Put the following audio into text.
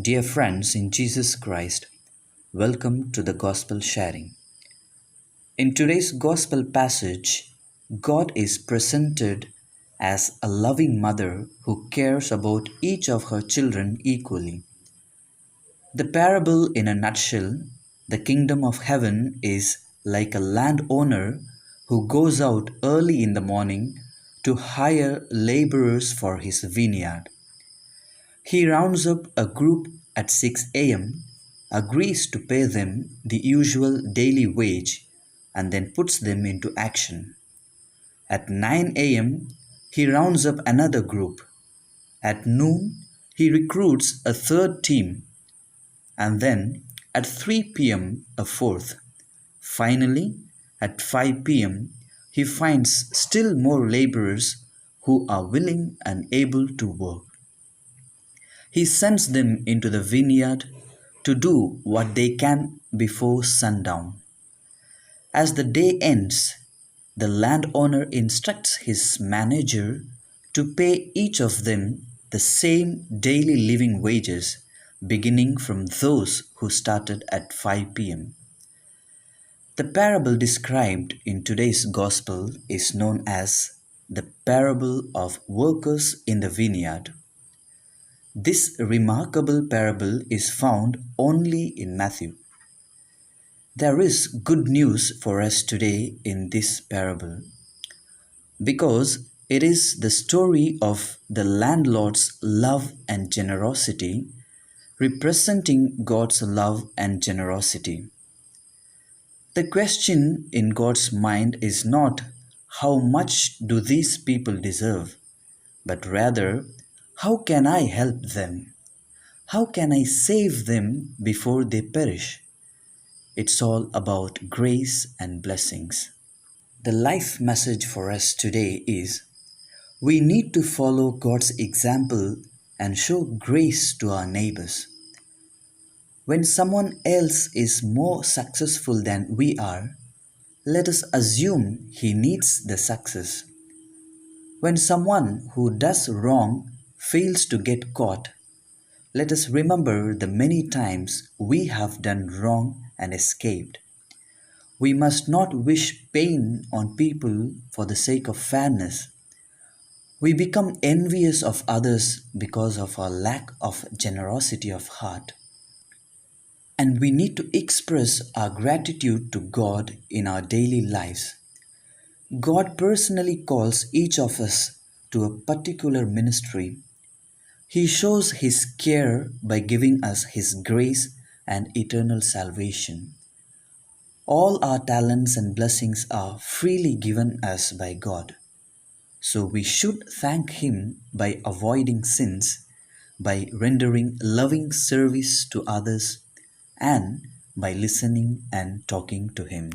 Dear friends in Jesus Christ, welcome to the Gospel sharing. In today's Gospel passage, God is presented as a loving mother who cares about each of her children equally. The parable in a nutshell, the kingdom of heaven is like a landowner who goes out early in the morning to hire laborers for his vineyard. He rounds up a group at 6 a.m., agrees to pay them the usual daily wage, and then puts them into action. At 9 a.m., he rounds up another group. At noon, he recruits a third team, and then at 3 p.m., a fourth. Finally, at 5 p.m., he finds still more laborers who are willing and able to work. He sends them into the vineyard to do what they can before sundown. As the day ends, the landowner instructs his manager to pay each of them the same daily living wages, beginning from those who started at 5 p.m. The parable described in today's Gospel is known as the parable of workers in the vineyard. This remarkable parable is found only in Matthew. There is good news for us today in this parable because it is the story of the landlord's love and generosity, representing God's love and generosity. The question in God's mind is not how much do these people deserve, but rather, how can I help them? How can I save them before they perish? It's all about grace and blessings. The life message for us today is we need to follow God's example and show grace to our neighbors. When someone else is more successful than we are, let us assume he needs the success. When someone who does wrong fails to get caught, let us remember the many times we have done wrong and escaped. We must not wish pain on people for the sake of fairness. We become envious of others because of our lack of generosity of heart. And we need to express our gratitude to God in our daily lives. God personally calls each of us to a particular ministry. He shows His care by giving us His grace and eternal salvation. All our talents and blessings are freely given us by God. So we should thank Him by avoiding sins, by rendering loving service to others, and by listening and talking to Him.